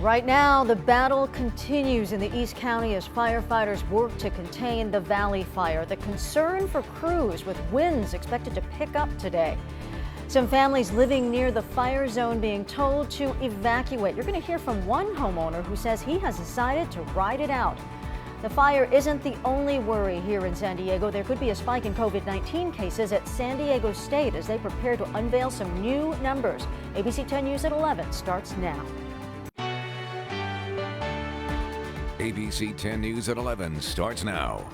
Right now, the battle continues in the East County as firefighters work to contain the Valley Fire. The concern for crews with winds expected to pick up today. Some families living near the fire zone being told to evacuate. You're going to hear from one homeowner who says he has decided to ride it out. The fire isn't the only worry here in San Diego. There could be a spike in COVID-19 cases at San Diego State as they prepare to unveil some new numbers. ABC 10 News at 11 starts now. ABC 10 News at 11 starts now.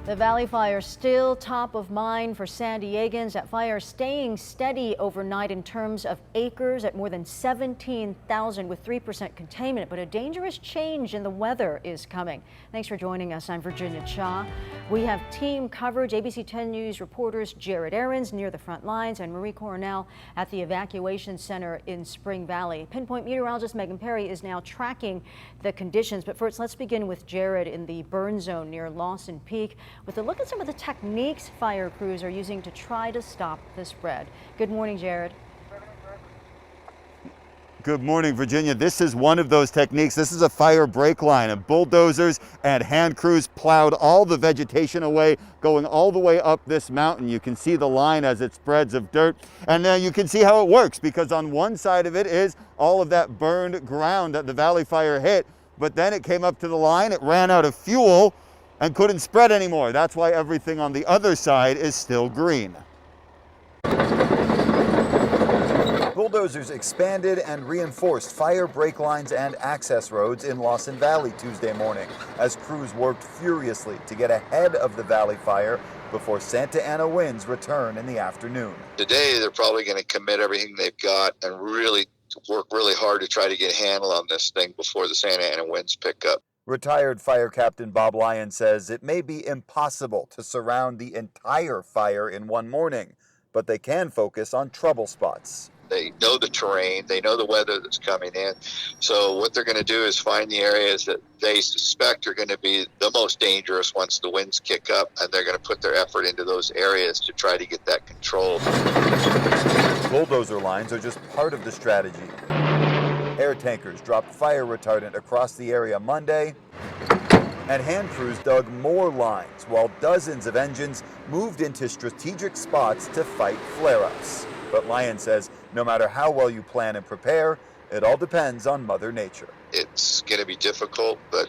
The Valley Fire still top of mind for San Diegans. That fire staying steady overnight in terms of acres at more than 17,000 with 3% containment. But a dangerous change in the weather is coming. Thanks for joining us. I'm Virginia Cha. We have team coverage. ABC 10 News reporters Jared Aarons near the front lines and Marie Coronel at the evacuation center in Spring Valley. Pinpoint meteorologist Megan Perry is now tracking the conditions. But first, let's begin with Jared in the burn zone near Lawson Peak, with a look at some of the techniques fire crews are using to try to stop the spread. Good morning, Jared. Good morning, Virginia. This is one of those techniques. This is a fire break line, and bulldozers and hand crews plowed all the vegetation away, going all the way up this mountain. You can see the line as it spreads of dirt, and you can see how it works, because on one side of it is all of that burned ground that the Valley Fire hit, but then it came up to the line, it ran out of fuel, and couldn't spread anymore. That's why everything on the other side is still green. Bulldozers expanded and reinforced fire break lines and access roads in Lawson Valley Tuesday morning as crews worked furiously to get ahead of the Valley Fire before Santa Ana winds return in the afternoon. Today, they're probably going to commit everything they've got and really work really hard to try to get a handle on this thing before the Santa Ana winds pick up. Retired Fire Captain Bob Lyon says it may be impossible to surround the entire fire in one morning, but they can focus on trouble spots. They know the terrain, they know the weather that's coming in. So what they're going to do is find the areas that they suspect are going to be the most dangerous once the winds kick up, and they're going to put their effort into those areas to try to get that controlled. Bulldozer lines are just part of the strategy. Air tankers dropped fire retardant across the area Monday, and hand crews dug more lines while dozens of engines moved into strategic spots to fight flare-ups. But Lyon says no matter how well you plan and prepare, it all depends on Mother Nature. It's going to be difficult, but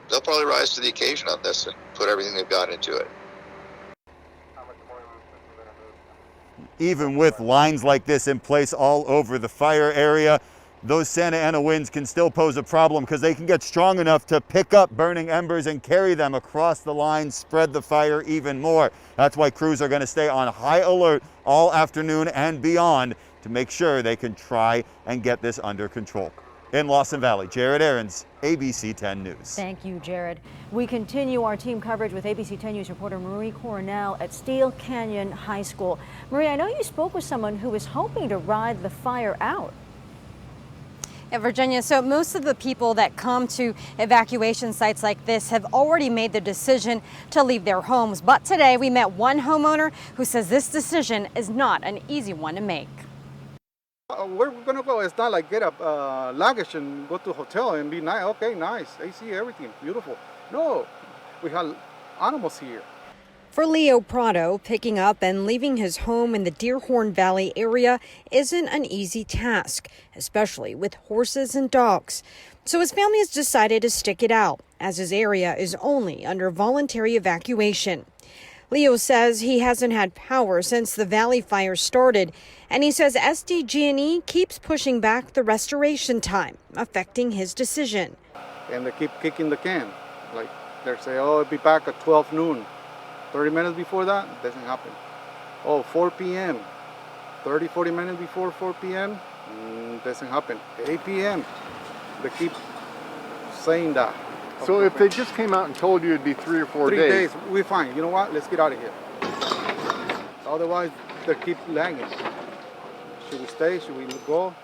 they'll probably rise to the occasion on this and put everything they've got into it. Even with lines like this in place all over the fire area, those Santa Ana winds can still pose a problem because they can get strong enough to pick up burning embers and carry them across the line, spread the fire even more. That's why crews are going to stay on high alert all afternoon and beyond to make sure they can try and get this under control. In Lawson Valley, Jared Aarons, ABC 10 News. Thank you, Jared. We continue our team coverage with ABC 10 News reporter Marie Coronel at Steel Canyon High School. Marie, I know you spoke with someone who was hoping to ride the fire out. Yeah, Virginia, so most of the people that come to evacuation sites like this have already made the decision to leave their homes. But today we met one homeowner who says this decision is not an easy one to make. Where we're going to go, it's not like get a luggage and go to a hotel and be nice. Okay, nice. They see everything. Beautiful. No, we have animals here. For Leo Prado, picking up and leaving his home in the Deerhorn Valley area isn't an easy task, especially with horses and dogs. So his family has decided to stick it out, as his area is only under voluntary evacuation. Leo says he hasn't had power since the Valley Fire started, and he says SDG&E keeps pushing back the restoration time, affecting his decision. And they keep kicking the can. Like they say, oh, it'll be back at 12 noon. 30 minutes before that, it doesn't happen. Oh, 4 p.m., 30, 40 minutes before 4 p.m., doesn't happen. 8 p.m., they keep saying that. So if they just came out and told you it'd be 3 or 4 days? 3 days, we're fine. You know what? Let's get out of here. Otherwise, they keep lagging. Should we stay? Should we go?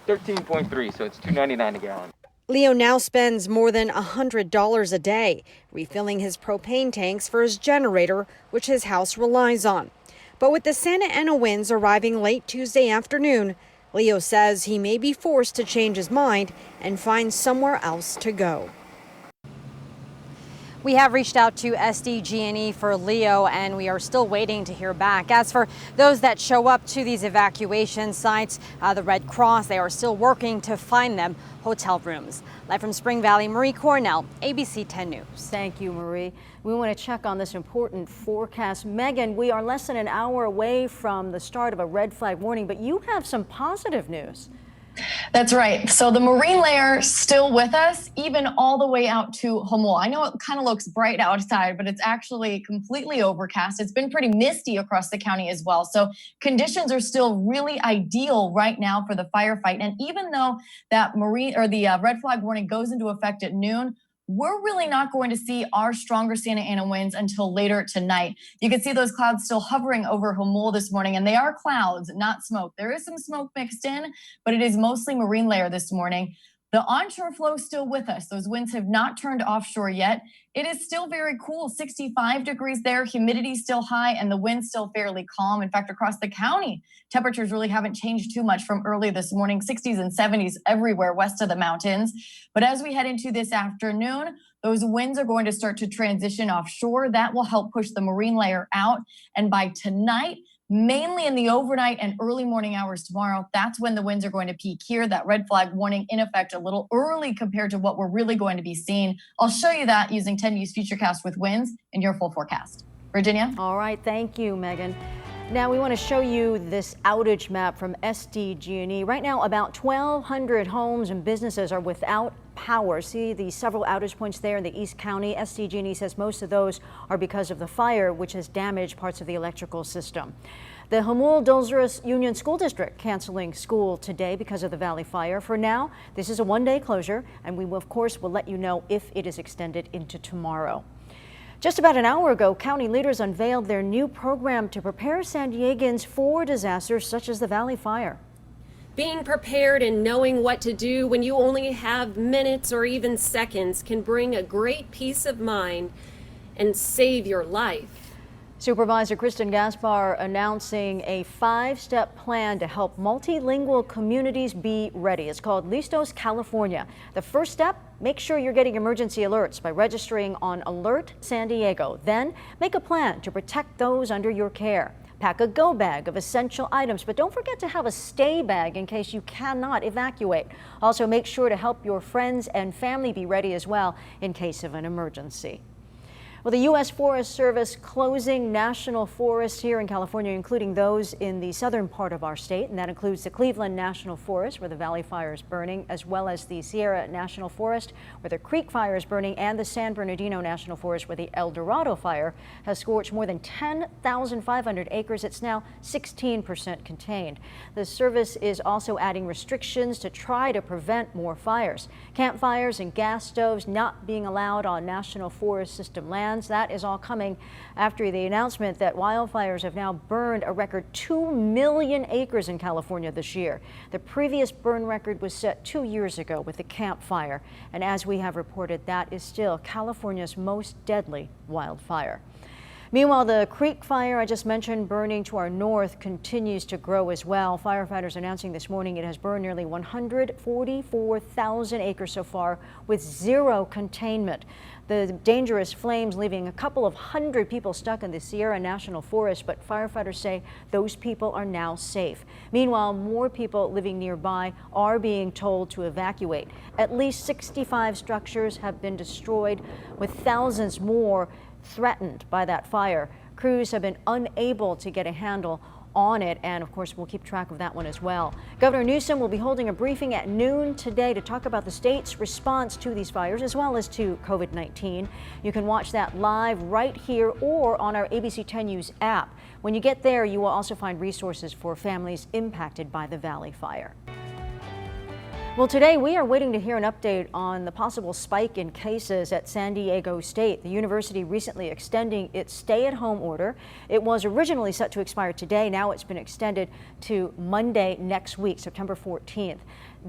13.3, so it's $2.99 a gallon. Leo now spends more than $100 a day refilling his propane tanks for his generator, which his house relies on. But with the Santa Ana winds arriving late Tuesday afternoon, Leo says he may be forced to change his mind and find somewhere else to go. We have reached out to SDG&E for Leo, and we are still waiting to hear back. As for those that show up to these evacuation sites, the Red Cross, they are still working to find them hotel rooms. Live from Spring Valley, Marie Cornell, ABC 10 News. Thank you, Marie. We want to check on this important forecast. Megan, we are less than an hour away from the start of a red flag warning, but you have some positive news. That's right. So the marine layer still with us, even all the way out to Jamul. I know it kind of looks bright outside, but it's actually completely overcast. It's been pretty misty across the county as well. So conditions are still really ideal right now for the firefight. And even though that red flag warning goes into effect at noon, we're really not going to see our stronger Santa Ana winds until later tonight. You can see those clouds still hovering over Jamul this morning, and they are clouds, not smoke. There is some smoke mixed in, but it is mostly marine layer this morning. The onshore flow is still with us. Those winds have not turned offshore yet. It is still very cool, 65 degrees there, humidity still high, and the wind still fairly calm. In fact, across the county, temperatures really haven't changed too much from early this morning, 60s and 70s everywhere west of the mountains. But as we head into this afternoon, those winds are going to start to transition offshore. That will help push the marine layer out. And by tonight, mainly in the overnight and early morning hours tomorrow, that's when the winds are going to peak here. That red flag warning in effect a little early compared to what we're really going to be seeing. I'll show you that using 10 News Futurecast with winds in your full forecast. Virginia? All right, thank you, Megan. Now we want to show you this outage map from SDG&E. Right now, about 1,200 homes and businesses are without power. See the several outage points there in the East County. SDG&E says most of those are because of the fire, which has damaged parts of the electrical system. The Jamul-Dulzura Union School District canceling school today because of the Valley Fire. For now, this is a one-day closure, and we will, of course, will let you know if it is extended into tomorrow. Just about an hour ago, county leaders unveiled their new program to prepare San Diegans for disasters such as the Valley Fire. Being prepared and knowing what to do when you only have minutes or even seconds can bring a great peace of mind and save your life. Supervisor KRISTIN Gaspar announcing a 5-step plan to help multilingual communities be ready. It's called Listos California. The first step, make sure you're getting emergency alerts by registering on Alert San Diego. Then make a plan to protect those under your care. Pack a go bag of essential items, but don't forget to have a stay bag in case you cannot evacuate. Also, make sure to help your friends and family be ready as well in case of an emergency. Well, the U.S. Forest Service closing national forests here in California, including those in the southern part of our state, and that includes the Cleveland National Forest, where the Valley Fire is burning, as well as the Sierra National Forest, where the Creek Fire is burning, and the San Bernardino National Forest, where the El Dorado Fire has scorched more than 10,500 acres. It's now 16% contained. The service is also adding restrictions to try to prevent more fires. Campfires and gas stoves not being allowed on National Forest System lands. That is all coming after the announcement that wildfires have now burned a record 2 million acres in California this year. The previous burn record was set 2 years ago with the Camp Fire. And as we have reported, that is still California's most deadly wildfire. Meanwhile, the Creek Fire I just mentioned burning to our north continues to grow as well. Firefighters announcing this morning it has burned nearly 144,000 acres so far with zero containment. The dangerous flames leaving a couple of hundred people stuck in the Sierra National Forest, but firefighters say those people are now safe. Meanwhile, more people living nearby are being told to evacuate. At least 65 structures have been destroyed, with thousands more threatened by that fire. Crews have been unable to get a handle on it, and of course we'll keep track of that one as well. Governor Newsom will be holding a briefing at noon today to talk about the state's response to these fires as well as to COVID-19. You can watch that live right here or on our ABC 10 News app. When you get there, you will also find resources for families impacted by the Valley Fire. Well, today we are waiting to hear an update on the possible spike in cases at San Diego State. The university recently extending its stay-at-home order. It was originally set to expire today. Now it's been extended to Monday next week, September 14th.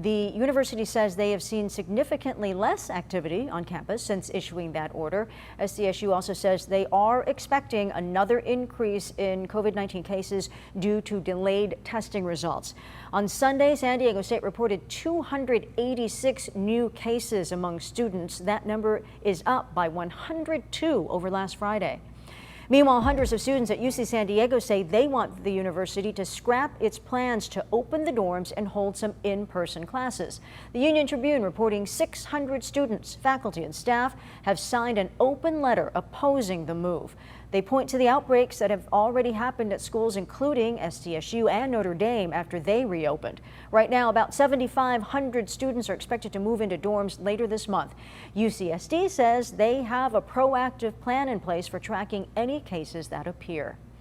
The university says they have seen significantly less activity on campus since issuing that order. SDSU also says they are expecting another increase in COVID-19 cases due to delayed testing results. On Sunday, San Diego State reported 286 new cases among students. That number is up by 102 over last Friday. Meanwhile, hundreds of students at UC San Diego say they want the university to scrap its plans to open the dorms and hold some in-person classes. The Union Tribune reporting 600 students, faculty, and staff have signed an open letter opposing the move. They point to the outbreaks that have already happened at schools, including SDSU and Notre Dame, after they reopened. Right now, about 7,500 students are expected to move into dorms later this month. UCSD says they have a proactive plan in place for tracking any cases that appear.